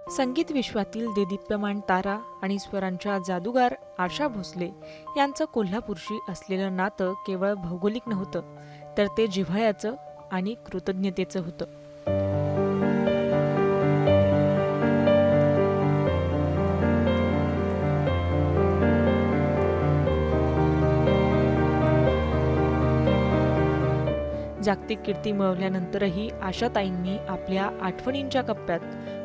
संगीत विश्वातील देदीप्यमान तारा आणि स्वरांच्या जादूगार आशा भोसले यांचं कोल्हापूरशी असलेलं नातं केवळ भौगोलिक नव्हतं, तर ते जिव्हाळ्याचं आणि कृतज्ञतेचं होतं. जागतिक कीर्ती मिळवल्यानंतरही आशाताईंनी आपल्या आठवणींच्या कप्प्यात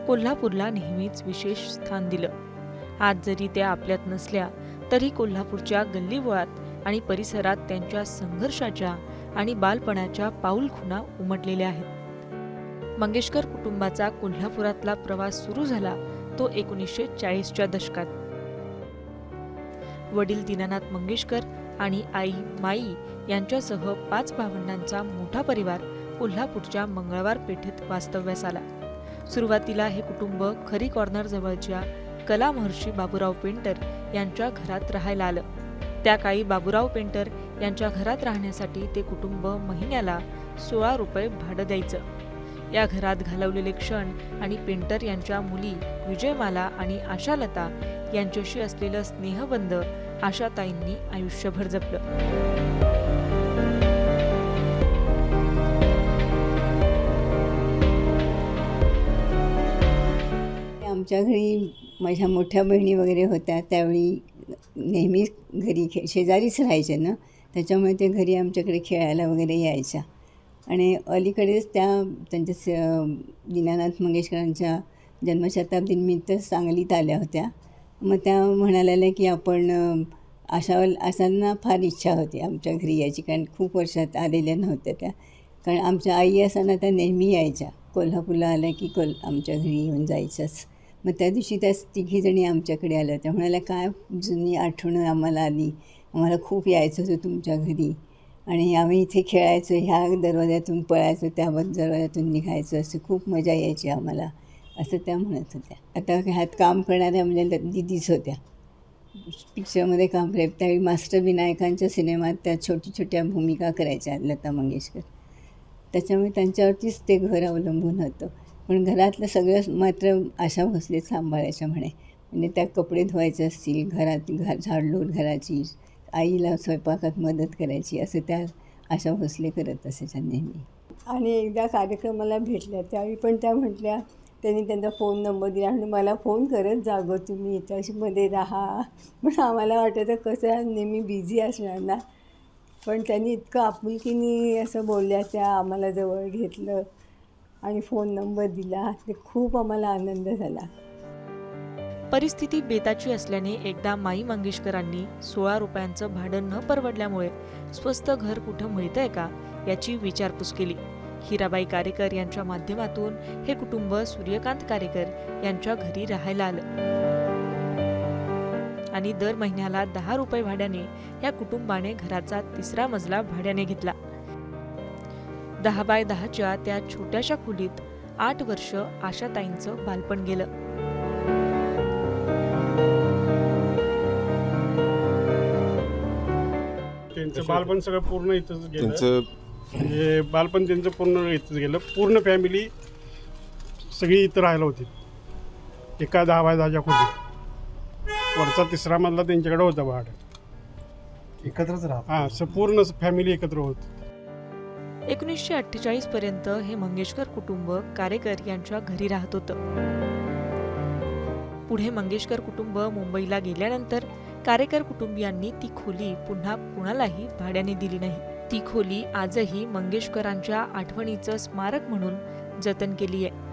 कोल्हापूरला नेहमीच विशेष स्थान दिलं. आज जरी त्या आपल्यात नसल्या तरी कोल्हापूरच्या गल्लीबोळात आणि परिसरात त्यांच्या संघर्षाच्या आणि बालपणाच्या पाऊलखुणा उमटलेल्या आहेत. मंगेशकर कुटुंबाचा कोल्हापुरातला प्रवास सुरू झाला तो 1940च्या दशकात. वडील दीनानाथ मंगेशकर आणि आई माई यांच्यासह 5 भावंडांचा मोठा परिवार कोल्हापूरच्या मंगळवार पेठेत वास्तव्यास आला. सुरुवातीला हे कुटुंब खरी कॉर्नर जवळच्या कला महर्षी बाबूराव पेंटर यांच्या घरात राहायला आलं. त्या काळी बाबूराव पेंटर यांच्या घरात राहण्यासाठी ते कुटुंब महिन्याला 16 रुपये भाडं द्यायचं. या घरात घालवलेले क्षण आणि पेंटर यांच्या मुली विजयमाला आणि आशालता यांच्याशी असलेलं स्नेहबंध आशाताईंनी आयुष्यभर जपलं. आमच्या घरी माझ्या मोठ्या बहिणी वगैरे होत्या, त्यावेळी नेहमी घरी शेजारीच राहायचे ना, त्याच्यामुळे ते घरी आमच्याकडे खेळायला वगैरे यायच्या. आणि अलीकडेच त्यांच्या दीनानाथ मंगेशकरांच्या जन्मशताब्दीनिमित्त सांगलीत आल्या होत्या. मग त्या म्हणाल्या की आपण असांना फार इच्छा होती आमच्या घरी यायची, कारण खूप वर्षात आलेल्या नव्हत्या त्या. कारण आमच्या आई असताना त्या नेहमी यायच्या, कोल्हापूरला आल्या की आमच्या घरी येऊन जायच्याच. मग त्या दिवशी त्या तिघीजणी आमच्याकडे आल्या होत्या. म्हणाल्या काय जुनी आठवणं आम्हाला आली, आम्हाला खूप यायचं होतं तुमच्या घरी आणि आम्ही इथे खेळायचो, ह्या दरवाज्यातून पळायचो, त्या दरवाज्यातून निघायचं, असं खूप मजा यायची आम्हाला, असं त्या म्हणत होत्या. आता ह्यात काम करणाऱ्या म्हणजे दिदीच होत्या, पिक्चरमध्ये काम करायचं. त्यावेळी मास्टर विनायकांच्या सिनेमात त्या छोट्या भूमिका करायच्या लता मंगेशकर, त्याच्यामुळे त्यांच्यावरतीच ते घर अवलंबून होतं. पण घरातलं सगळं मात्र आशा भोसले सांभाळायच्या म्हणे. म्हणजे त्या कपडे धुवायचे असतील, झाडलोट घराची, आईला स्वयंपाकात मदत करायची, असं त्या आशा भोसले करत असायच्या नेहमी. आणि एकदा कार्यक्रमाला भेटल्या त्यावेळी पण त्या म्हटल्या, त्यांनी त्यांचा फोन नंबर दिला आणि मला फोन करत जा गं तुम्ही त्याच्यामध्ये राहा. पण आम्हाला वाटायचं कसं नेहमी बिझी असणार ना, पण त्यांनी इतकं आपुलकीने असं बोलल्या, त्या आम्हाला जवळ घेतलं आणि फोन नंबर दिला. ते खूप आम्हाला आनंद झाला. परिस्थिती बेताची असल्याने एकदा माई मंगेशकरांनी 16 रुपयांचं भाडं न परवडल्यामुळे स्वस्त घर कुठं मिळतंय का याची विचारपूस केली. हिराबाई कारेकर यांच्या माध्यमातून हे कुटुंब सूर्यकांत कारेकर यांच्या घरी राहायला आलं आणि दर महिन्याला 10 रुपये भाड्याने या कुटुंबाने घराचा 3रा मजला भाड्याने घेतला. 10 बाय 10च्या त्या छोट्याशा खोलीत 8 वर्ष आशाताईंचं बालपण गेलं. त्यांचं बालपण सगळं पूर्ण इथंच गेलं. म्हणजे बालपण त्यांचं पूर्ण इथंच गेलं. पूर्ण फॅमिली सगळी इथं राहायला होती, एका 10 बाय 10च्या खोलीत. वरचा 3रा मजला त्यांच्याकडे होता भाडं. एकत्रच राहत. हां, पूर्ण फॅमिली एकत्र होत. 1948 पर्यंत हे मंगेशकर कुटुंब कारेकर यांच्या घरी राहत होतं. पुढे मंगेशकर कुटुंब मुंबईला गेल्यानंतर कारेकर कुटुंबियांनी ती खोली पुन्हा कुणालाही भाड्याने दिली नाही. ती खोली आजही मंगेशकरांच्या आठवणीचं स्मारक म्हणून जतन केली आहे.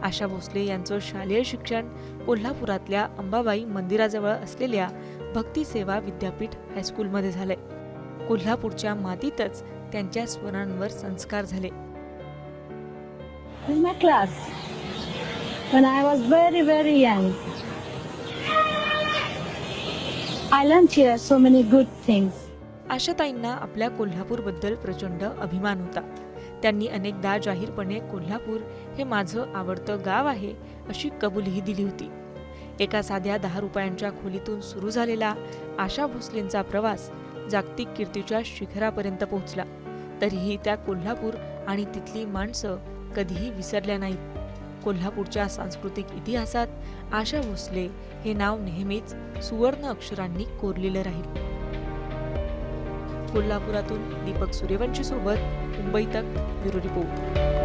आशा भोसले यांचं शालेय शिक्षण कोल्हापुरातल्या अंबाबाई मंदिराजवळ असलेल्या भक्ती सेवा विद्यापीठ हायस्कूलमध्ये झालंय. कोल्हापूरच्या मातीतच त्यांच्या स्वरांवर संस्कार झाले. In my class, when I was very, very young, I learned here so many good things. आशाताईंना आपल्या कोल्हापूरबद्दल प्रचंड अभिमान होता. त्यांनी अनेकदा जाहीरपणे कोल्हापूर हे माझं आवडतं गाव आहे अशी कबुलीही दिली होती. एका साध्या 10 रुपयांच्या खोलीतून सुरू झालेला आशा भोसलेंचा प्रवास जागतिक कीर्तीच्या शिखरापर्यंत पोहोचला. तरीही त्या कोल्हापूर आणि तिथली माणसं कधीही विसरल्या नाहीत. कोल्हापूरच्या सांस्कृतिक इतिहासात आशा भोसले हे नाव नेहमीच सुवर्ण अक्षरांनी कोरलेलं राहील. कोल्हापुरातून दीपक सूर्यवंशी सोबत मुंबई तक ब्युरो रिपोर्ट.